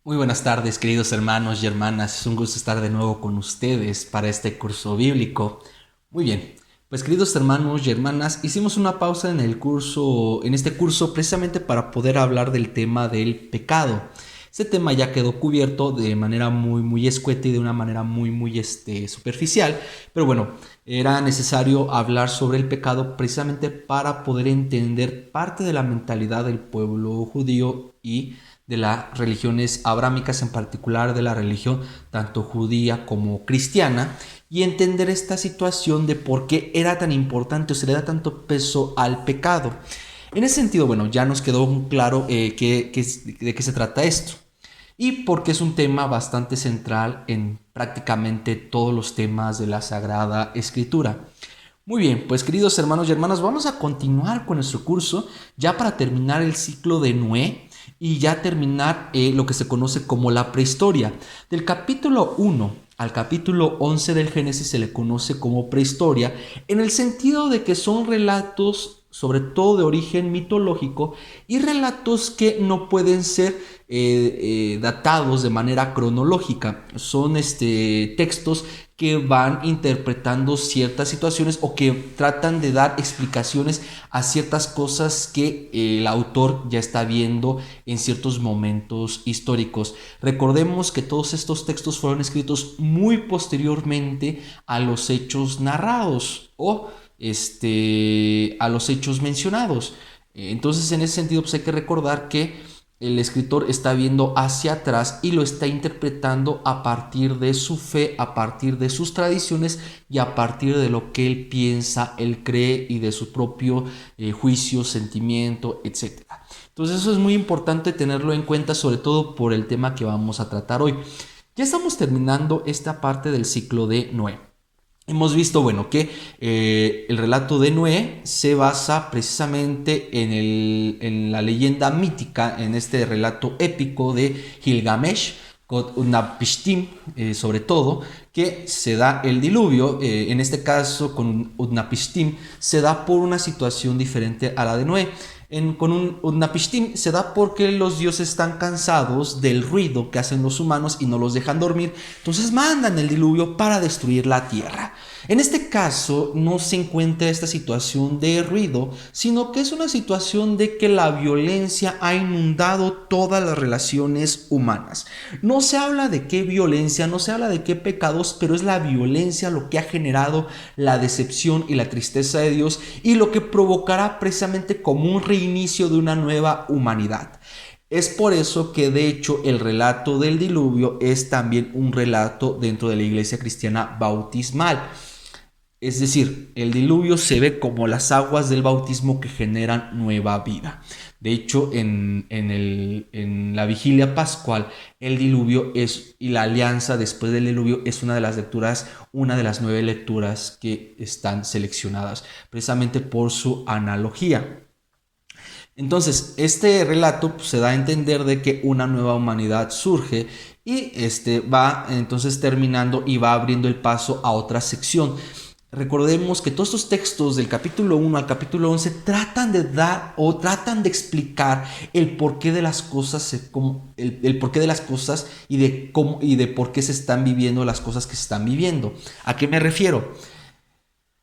Muy buenas tardes, queridos hermanos y hermanas. Es un gusto estar de nuevo con ustedes para este curso bíblico. Muy bien, pues queridos hermanos y hermanas, hicimos una pausa en este curso precisamente para poder hablar del tema del pecado. Este tema ya quedó cubierto de manera muy escueta y de una manera muy superficial, pero bueno, era necesario hablar sobre el pecado precisamente para poder entender parte de la mentalidad del pueblo judío y de las religiones abrámicas, en particular de la religión tanto judía como cristiana, y entender esta situación de por qué era tan importante o se le da tanto peso al pecado. En ese sentido, bueno, ya nos quedó claro de qué se trata esto y porque es un tema bastante central en prácticamente todos los temas de la Sagrada Escritura. Muy bien, pues queridos hermanos y hermanas, vamos a continuar con nuestro curso ya para terminar el ciclo de Noé y ya terminar lo que se conoce como la prehistoria. Del capítulo 1 al capítulo 11 del Génesis se le conoce como prehistoria en el sentido de que son relatos sobre todo de origen mitológico y relatos que no pueden ser datados de manera cronológica. Son textos que van interpretando ciertas situaciones o que tratan de dar explicaciones a ciertas cosas que el autor ya está viendo en ciertos momentos históricos. Recordemos que todos estos textos fueron escritos muy posteriormente a los hechos narrados o a los hechos mencionados. Entonces, en ese sentido, pues hay que recordar que el escritor está viendo hacia atrás y lo está interpretando a partir de su fe, a partir de sus tradiciones y a partir de lo que él piensa, él cree y de su propio juicio, sentimiento, etcétera. Entonces eso es muy importante tenerlo en cuenta, sobre todo por el tema que vamos a tratar hoy. Ya estamos terminando esta parte del ciclo de Noé. Hemos visto, bueno, que el relato de Noé se basa precisamente en la leyenda mítica, en este relato épico de Gilgamesh, con Utnapishtim, sobre todo, que se da el diluvio. En este caso, con Utnapishtim, se da por una situación diferente a la de Noé. Con un Utnapishtim se da porque los dioses están cansados del ruido que hacen los humanos y no los dejan dormir, entonces mandan el diluvio para destruir la tierra. En este caso no se encuentra esta situación de ruido, sino que es una situación de que la violencia ha inundado todas las relaciones humanas. No se habla de qué violencia, no se habla de qué pecados, pero es la violencia lo que ha generado la decepción y la tristeza de Dios y lo que provocará precisamente como un reinicio de una nueva humanidad. Es por eso que de hecho el relato del diluvio es también un relato dentro de la iglesia cristiana bautismal. Es decir, el diluvio se ve como las aguas del bautismo que generan nueva vida. De hecho, en la vigilia pascual, el diluvio y la alianza después del diluvio es una de las lecturas, una de las 9 lecturas que están seleccionadas, precisamente por su analogía. Entonces, este relato pues, se da a entender de que una nueva humanidad surge y va entonces terminando y va abriendo el paso a otra sección. Recordemos que todos estos textos del capítulo 1 al capítulo 11 tratan de dar o tratan de explicar el porqué de las cosas, el porqué de las cosas y de cómo y de por qué se están viviendo las cosas que se están viviendo. ¿A qué me refiero?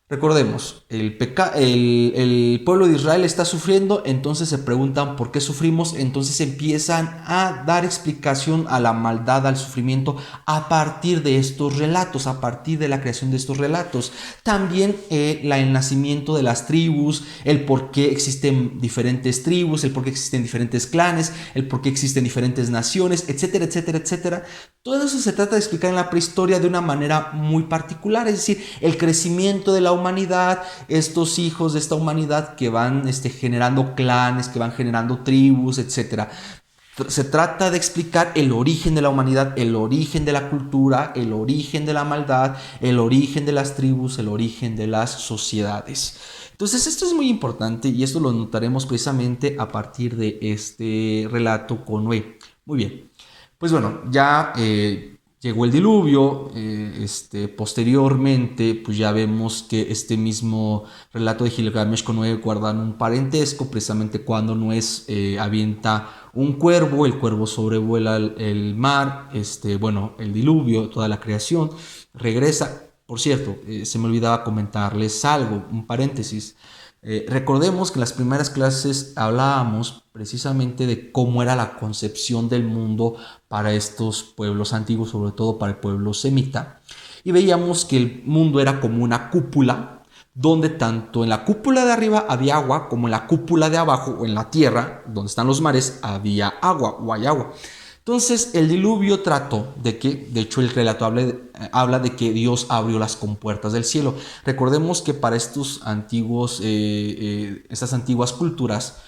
Recordemos, el pueblo de Israel está sufriendo, entonces se preguntan por qué sufrimos, entonces empiezan a dar explicación a la maldad, al sufrimiento, a partir de estos relatos, a partir de la creación de estos relatos. También el nacimiento de las tribus, el por qué existen diferentes tribus, el por qué existen diferentes clanes, el por qué existen diferentes naciones, etcétera, etcétera, etcétera. Todo eso se trata de explicar en la prehistoria de una manera muy particular, es decir, el crecimiento de la humanidad, estos hijos de esta humanidad que van generando clanes, que van generando tribus, etcétera. Se trata de explicar el origen de la humanidad, el origen de la cultura, el origen de la maldad, el origen de las tribus, el origen de las sociedades. Entonces esto es muy importante y esto lo notaremos precisamente a partir de este relato con Noé. Muy bien. Pues bueno, ya Llegó el diluvio, posteriormente pues ya vemos que este mismo relato de Gilgamesh con Noé guardan un parentesco, precisamente cuando Noé avienta un cuervo, el cuervo sobrevuela el mar, bueno, el diluvio, toda la creación, regresa. Por cierto, se me olvidaba comentarles algo, un paréntesis. Recordemos que en las primeras clases hablábamos precisamente de cómo era la concepción del mundo para estos pueblos antiguos, sobre todo para el pueblo semita, y veíamos que el mundo era como una cúpula, donde tanto en la cúpula de arriba había agua, como en la cúpula de abajo o en la tierra, donde están los mares, había agua o hay agua. Entonces el diluvio trató de que, de hecho el relato habla de que Dios abrió las compuertas del cielo. Recordemos que para estas antiguas culturas,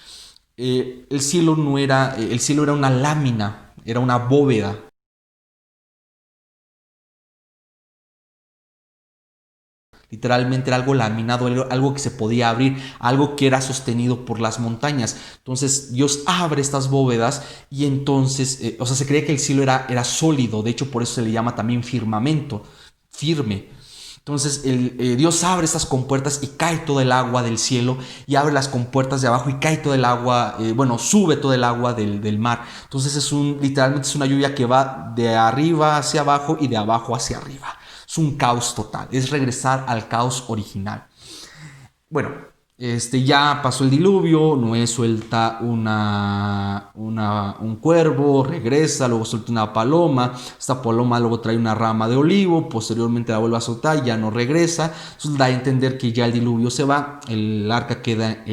el cielo no era, el cielo era una lámina, era una bóveda. Literalmente era algo laminado, algo que se podía abrir, algo que era sostenido por las montañas. Entonces Dios abre estas bóvedas y entonces, o sea, se creía que el cielo era sólido. De hecho, por eso se le llama también firmamento, firme. Entonces Dios abre estas compuertas y cae todo el agua del cielo, y abre las compuertas de abajo y cae todo el agua, bueno, sube todo el agua del mar. Entonces literalmente es una lluvia que va de arriba hacia abajo y de abajo hacia arriba. Es un caos total, es regresar al caos original. Bueno, ya pasó el diluvio, Noé suelta un cuervo, regresa, luego suelta una paloma, esta paloma luego trae una rama de olivo, posteriormente la vuelve a soltar, ya no regresa, entonces da a entender que ya el diluvio se va, el arca queda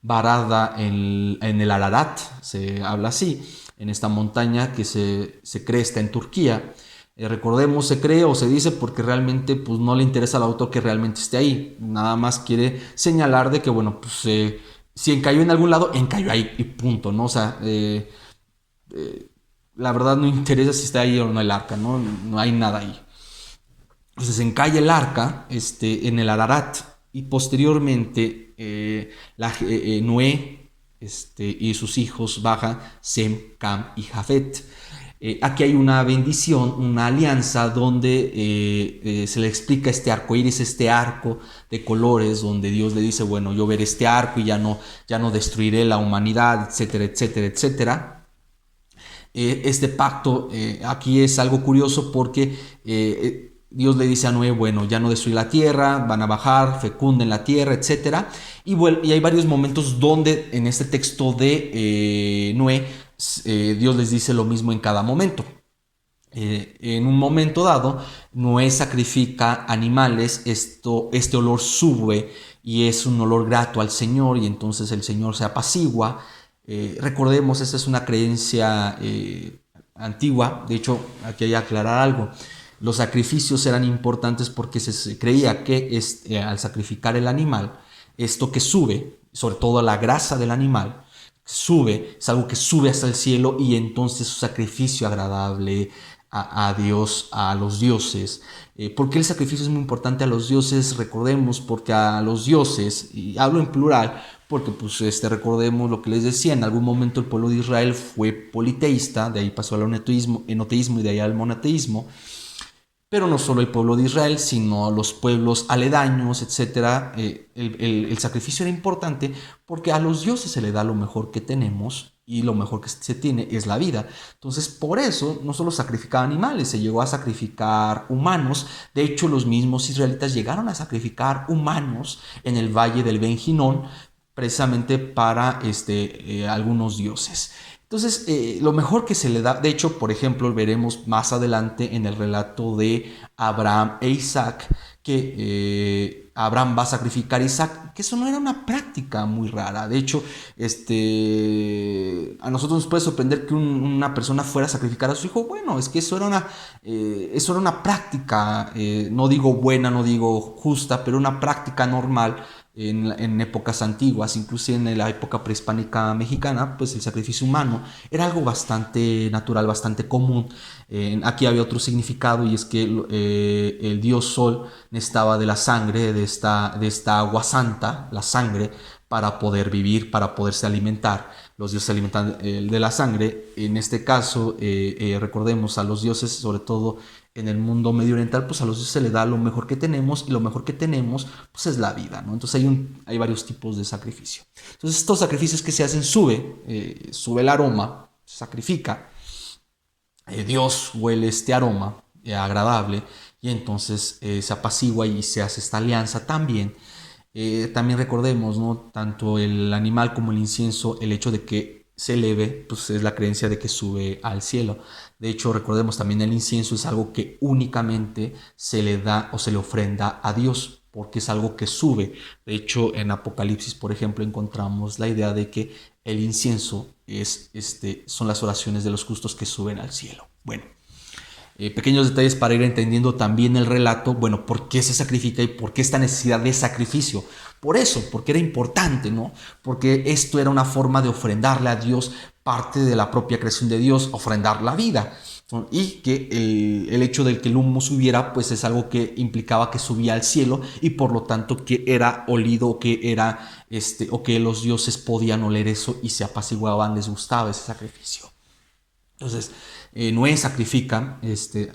varada en el Ararat, se habla así, en esta montaña que se cree está en Turquía. Recordemos, se cree o se dice porque realmente pues, no le interesa al autor que realmente esté ahí. Nada más quiere señalar de que, bueno, pues si encalló en algún lado, encalló ahí y punto, ¿no? O sea, la verdad no interesa si está ahí o no el arca, ¿no? No hay nada ahí. Entonces encalla el arca en el Ararat, y posteriormente Noé y sus hijos bajan, Sem, Cam y Jafet. Aquí hay una bendición, una alianza donde se le explica este arco iris, este arco de colores, donde Dios le dice, bueno, yo veré este arco y ya no destruiré la humanidad, etcétera, etcétera, etcétera. Este pacto aquí es algo curioso porque Dios le dice a Noé, bueno, ya no destruir la tierra, van a bajar, fecunden la tierra, etcétera. Y hay varios momentos donde en este texto de Noé, Dios les dice lo mismo en cada momento. En un momento dado, Noé sacrifica animales, este olor sube y es un olor grato al Señor, y entonces el Señor se apacigua. Recordemos, esta es una creencia antigua. De hecho, aquí hay que aclarar algo. Los sacrificios eran importantes porque se creía que al sacrificar el animal, esto que sube, sobre todo la grasa del animal, sube, es algo que sube hasta el cielo, y entonces su sacrificio agradable a Dios, a los dioses. ¿Por qué el sacrificio es muy importante a los dioses? Recordemos, porque a los dioses, y hablo en plural, porque pues recordemos lo que les decía, en algún momento el pueblo de Israel fue politeísta, de ahí pasó al enoteísmo y de ahí al monoteísmo. Pero no solo el pueblo de Israel, sino los pueblos aledaños, etc. El sacrificio era importante porque a los dioses se le da lo mejor que tenemos, y lo mejor que se tiene es la vida. Entonces, por eso no solo sacrificaba animales, se llegó a sacrificar humanos. De hecho, los mismos israelitas llegaron a sacrificar humanos en el valle del Ben Hinnom, precisamente para algunos dioses. Entonces, lo mejor que se le da, de hecho, por ejemplo, veremos más adelante en el relato de Abraham e Isaac, que Abraham va a sacrificar a Isaac, que eso no era una práctica muy rara. De hecho, a nosotros nos puede sorprender que una persona fuera a sacrificar a su hijo. Bueno, es que eso era una práctica, no digo buena, no digo justa, pero una práctica normal en épocas antiguas, incluso en la época prehispánica mexicana. Pues el sacrificio humano era algo bastante natural, bastante común. Aquí había otro significado, y es que el dios Sol necesitaba de la sangre, de esta agua santa, la sangre, para poder vivir, para poderse alimentar. Los dioses se alimentan de la sangre. En este caso, recordemos a los dioses, sobre todo en el mundo medio oriental, pues a los dioses se les da lo mejor que tenemos, y lo mejor que tenemos pues es la vida, ¿no? Entonces hay varios tipos de sacrificio. Entonces estos sacrificios que se hacen, sube el aroma, se sacrifica, Dios huele este aroma agradable, y entonces se apacigua y se hace esta alianza también. También recordemos, ¿no? Tanto el animal como el incienso, el hecho de que se eleve, pues es la creencia de que sube al cielo. De hecho, recordemos también el incienso es algo que únicamente se le da o se le ofrenda a Dios, porque es algo que sube. De hecho, en Apocalipsis, por ejemplo, encontramos la idea de que el incienso son las oraciones de los justos que suben al cielo. Bueno, pequeños detalles para ir entendiendo también el relato. Bueno, ¿por qué se sacrifica y por qué esta necesidad de sacrificio? Por eso, porque era importante, ¿no? Porque esto era una forma de ofrendarle a Dios parte de la propia creación de Dios, ofrendar la vida. Y que el hecho de que el humo subiera, pues es algo que implicaba que subía al cielo, y por lo tanto que era olido, o que los dioses podían oler eso y se apaciguaban, les gustaba ese sacrificio. Entonces, Noé sacrifica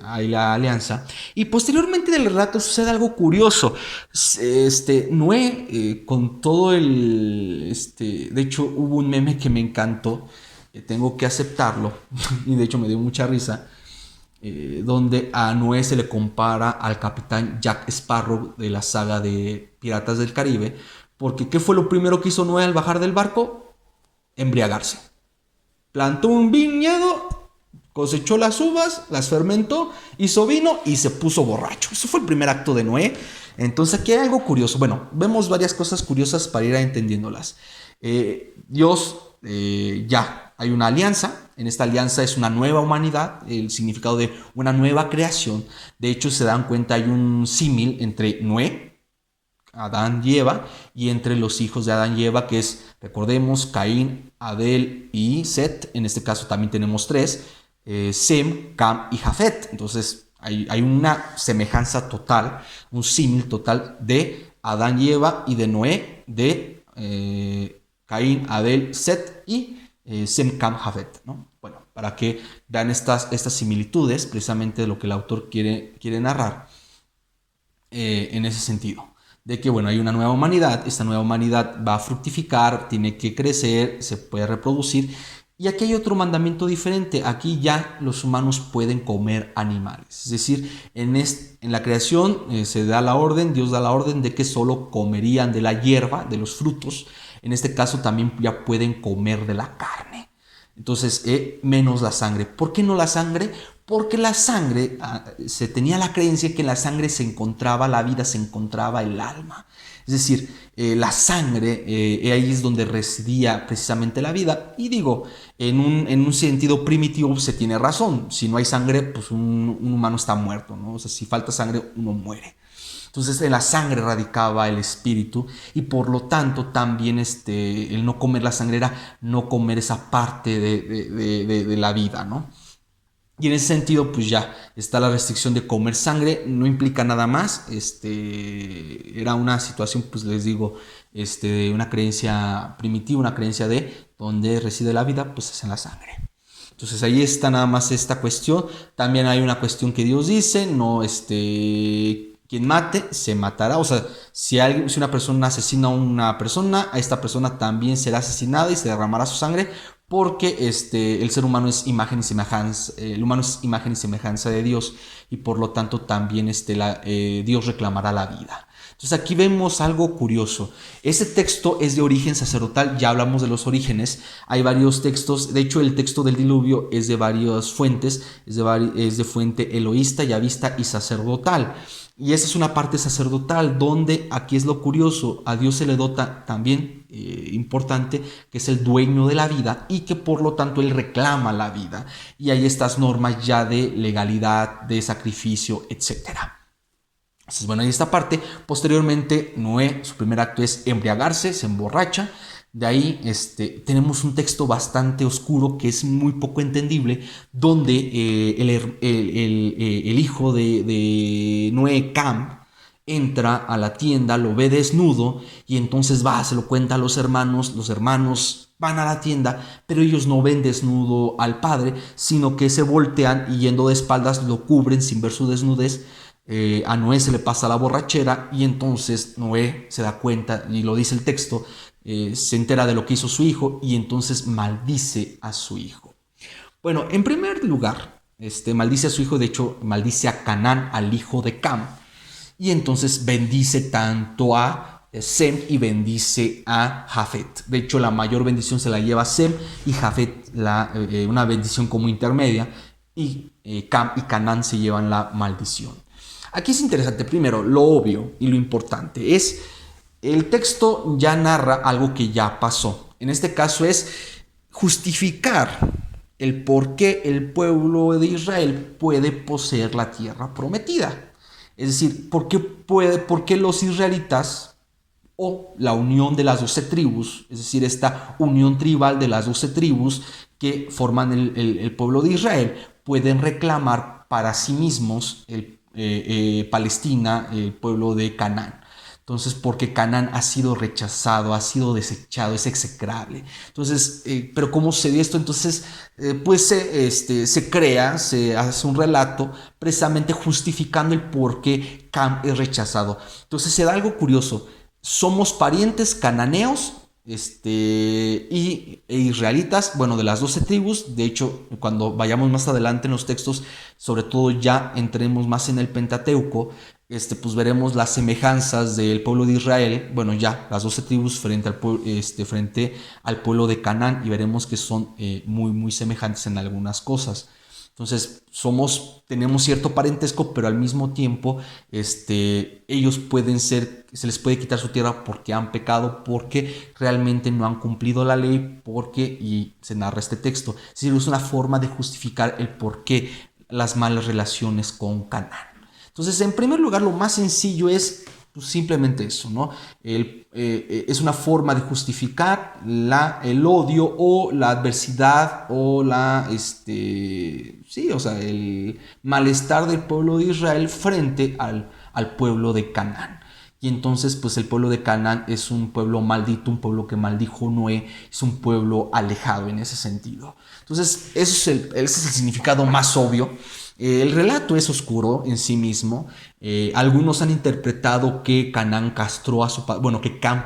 ahí la alianza, y posteriormente del relato sucede algo curioso. Noé, con todo de hecho hubo un meme que me encantó, tengo que aceptarlo, y de hecho me dio mucha risa, donde a Noé se le compara al capitán Jack Sparrow de la saga de Piratas del Caribe, porque ¿qué fue lo primero que hizo Noé al bajar del barco? Embriagarse. Plantó un viñedo, cosechó las uvas, las fermentó, hizo vino y se puso borracho. Eso fue el primer acto de Noé. Entonces aquí hay algo curioso. Bueno, vemos varias cosas curiosas para ir entendiéndolas. Dios, ya hay una alianza. En esta alianza es una nueva humanidad, el significado de una nueva creación. De hecho, se dan cuenta, hay un símil entre Noé, Adán y Eva, y entre los hijos de Adán y Eva, que es, recordemos, Caín, Abel y Set. En este caso también tenemos tres, Sem, Cam y Jafet. Entonces hay una semejanza total, un símil total de Adán y Eva, y de Noé, de Caín, Abel, Set y Sem, Cam, Jafet, ¿no? Bueno, para que vean estas similitudes, precisamente de lo que el autor quiere narrar, en ese sentido. De que, bueno, hay una nueva humanidad, esta nueva humanidad va a fructificar, tiene que crecer, se puede reproducir. Y aquí hay otro mandamiento diferente. Aquí ya los humanos pueden comer animales. Es decir, en la creación se da la orden, Dios da la orden de que solo comerían de la hierba, de los frutos. En este caso también ya pueden comer de la carne. Entonces, menos la sangre. ¿Por qué no la sangre? Porque la sangre, se tenía la creencia que en la sangre se encontraba la vida, se encontraba el alma. Es decir, la sangre, ahí es donde residía precisamente la vida. Y digo, en un sentido primitivo se tiene razón. Si no hay sangre, pues un humano está muerto, ¿no? O sea, si falta sangre, uno muere. Entonces en la sangre radicaba el espíritu, y por lo tanto también el no comer la sangre era no comer esa parte de la vida, ¿no? Y en ese sentido, pues ya está la restricción de comer sangre, no implica nada más. Era una situación, pues les digo, una creencia primitiva, una creencia de donde reside la vida, pues es en la sangre. Entonces ahí está nada más esta cuestión. También hay una cuestión que Dios dice, no, quien mate, se matará. O sea, si una persona asesina a una persona, a esta persona también será asesinada y se derramará su sangre, porque el ser humano es imagen y semejanza, el humano es imagen y semejanza de Dios, y por lo tanto también Dios reclamará la vida. Entonces aquí vemos algo curioso. Este texto es de origen sacerdotal, ya hablamos de los orígenes, hay varios textos. De hecho, el texto del diluvio es de varias fuentes, es de fuente eloísta, yavista y sacerdotal. Y esa es una parte sacerdotal, donde aquí es lo curioso, a Dios se le dota también, importante, que es el dueño de la vida, y que por lo tanto Él reclama la vida. Y hay estas normas ya de legalidad, de sacrificio, etc. Entonces, bueno, hay esta parte. Posteriormente, Noé, su primer acto es embriagarse, se emborracha. De ahí tenemos un texto bastante oscuro que es muy poco entendible, donde el hijo de Noé, Cam, entra a la tienda, lo ve desnudo y entonces va, se lo cuenta a los hermanos van a la tienda, pero ellos no ven desnudo al padre, sino que se voltean y yendo de espaldas lo cubren sin ver su desnudez. A Noé se le pasa la borrachera y entonces Noé se da cuenta, y lo dice el texto, se entera de lo que hizo su hijo y entonces maldice a su hijo. Bueno, en primer lugar, maldice a su hijo, de hecho maldice a Canaán, al hijo de Cam, y entonces bendice tanto a Sem y bendice a Jafet. De hecho, la mayor bendición se la lleva Sem y Jafet una bendición como intermedia, y Cam y Canaán se llevan la maldición. Aquí es interesante, primero, lo obvio y lo importante es, el texto ya narra algo que ya pasó. En este caso es justificar el por qué el pueblo de Israel puede poseer la tierra prometida. Es decir, ¿por qué los israelitas o la unión de las 12 tribus, es decir, esta unión tribal de las 12 tribus que forman el pueblo de Israel, pueden reclamar para sí mismos Palestina, el pueblo de Canaán? Entonces, porque Canaán ha sido rechazado, ha sido desechado, es execrable. Entonces, pero ¿cómo se dio esto? Entonces, pues se crea, se hace un relato precisamente justificando el por qué Cam es rechazado. Entonces, se da algo curioso. Somos parientes cananeos e israelitas, bueno, de las 12 tribus. De hecho, cuando vayamos más adelante en los textos, sobre todo ya entremos más en el Pentateuco, pues veremos las semejanzas del pueblo de Israel, bueno, ya las 12 tribus frente al pueblo de Canaán, y veremos que son muy, muy semejantes en algunas cosas. Entonces, tenemos cierto parentesco, pero al mismo tiempo, ellos se les puede quitar su tierra porque han pecado, porque realmente no han cumplido la ley, y se narra este texto. Es decir, es una forma de justificar el por qué las malas relaciones con Canaán. Entonces, en primer lugar, lo más sencillo es pues, simplemente eso, ¿no? Es una forma de justificar el odio o la adversidad o el malestar del pueblo de Israel frente al pueblo de Canaán. Y entonces, pues el pueblo de Canaán es un pueblo maldito, un pueblo que maldijo Noé, es un pueblo alejado en ese sentido. Entonces, ese es el significado más obvio. El relato es oscuro en sí mismo. Algunos han interpretado que Canaán castró a su padre, bueno, que Cam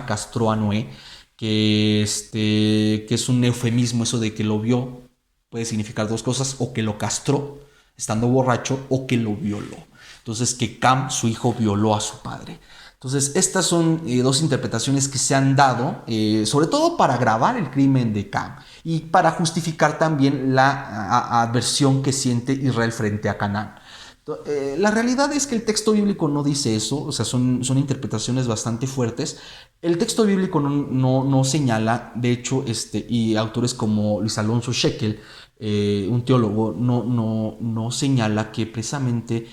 castró a Noé, que es un eufemismo eso de que lo vio, puede significar dos cosas, o que lo castró estando borracho, o que lo violó. Entonces, que Cam, su hijo, violó a su padre. Entonces, estas son dos interpretaciones que se han dado, sobre todo para agravar el crimen de Cam y para justificar también la adversión que siente Israel frente a Canaán. La realidad es que el texto bíblico no dice eso, o sea, son interpretaciones bastante fuertes. El texto bíblico no señala, de hecho, y autores como Luis Alonso Shekel, un teólogo, no señala que precisamente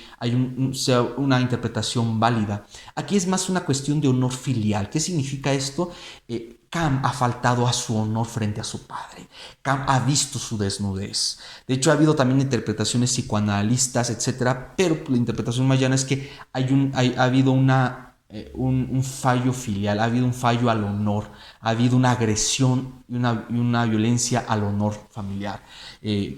sea una interpretación válida. Aquí es más una cuestión de honor filial. ¿Qué significa esto? Cam ha faltado a su honor frente a su padre. Cam ha visto su desnudez. De hecho, ha habido también interpretaciones psicoanalistas, etcétera, pero la interpretación más llana es que ha habido un fallo filial, ha habido un fallo al honor, ha habido una agresión y una violencia al honor familiar.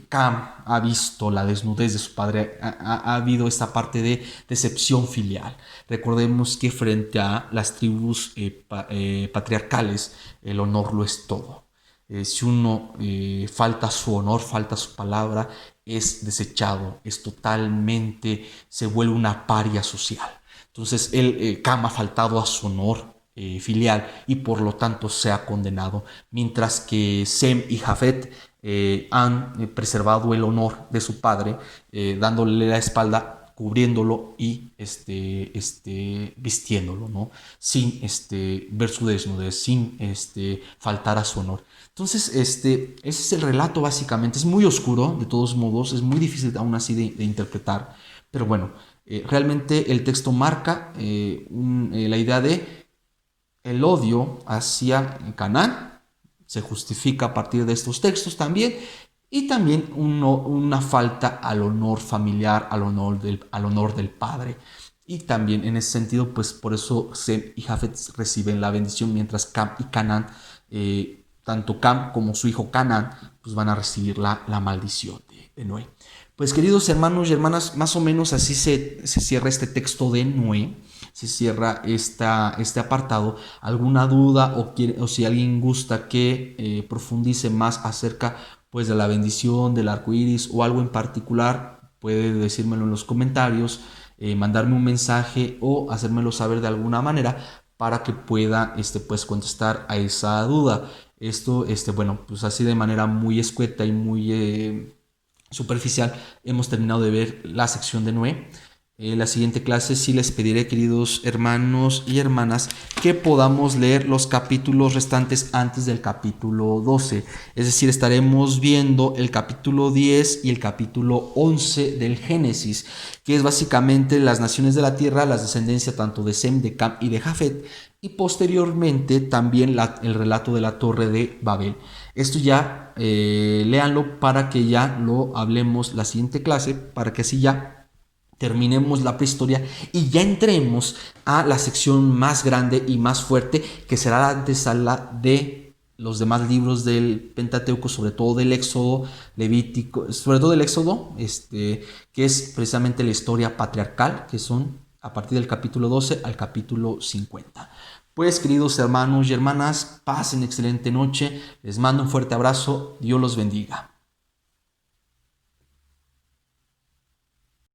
Cam ha visto la desnudez de su padre, ha habido esta parte de decepción filial. Recordemos que frente a las tribus patriarcales, el honor lo es todo. Si uno falta su honor, falta su palabra, es desechado, se vuelve una paria social. Entonces, Cam ha faltado a su honor filial y por lo tanto se ha condenado, mientras que Sem y Jafet han preservado el honor de su padre, dándole la espalda, cubriéndolo y vistiéndolo, ¿no? Sin ver su desnudez, sin faltar a su honor. Entonces, ese es el relato básicamente. Es muy oscuro, de todos modos, es muy difícil aún así de interpretar, pero bueno, realmente el texto marca la idea de el odio hacia Canaán. Se justifica a partir de estos textos también, y también una falta al honor familiar, al honor del padre. Y también en ese sentido, pues por eso Sem y Jafet reciben la bendición, mientras Cam y Canaán, tanto Cam como su hijo Canaán, pues van a recibir la maldición de Noé. Pues queridos hermanos y hermanas, más o menos así se cierra este texto de Noé, se cierra este apartado. ¿Alguna duda o si alguien gusta que profundice más acerca pues de la bendición del arco iris o algo en particular? Puede decírmelo en los comentarios, mandarme un mensaje o hacérmelo saber de alguna manera para que pueda pues contestar a esa duda. Esto, bueno, pues así de manera muy escueta y muy superficial, hemos terminado de ver la sección de Noé. La siguiente clase sí les pediré, queridos hermanos y hermanas, que podamos leer los capítulos restantes antes del capítulo 12. Es decir, estaremos viendo el capítulo 10 y el capítulo 11 del Génesis, que es básicamente las naciones de la tierra, la descendencia tanto de Sem, de Cam y de Jafet, y posteriormente también el relato de la torre de Babel. Esto ya léanlo para que ya lo hablemos la siguiente clase, para que así ya terminemos la prehistoria y ya entremos a la sección más grande y más fuerte, que será la antesala de los demás libros del Pentateuco, sobre todo del Éxodo, Levítico, sobre todo del Éxodo, que es precisamente la historia patriarcal, que son a partir del capítulo 12 al capítulo 50. Pues queridos hermanos y hermanas, pasen excelente noche, les mando un fuerte abrazo, Dios los bendiga.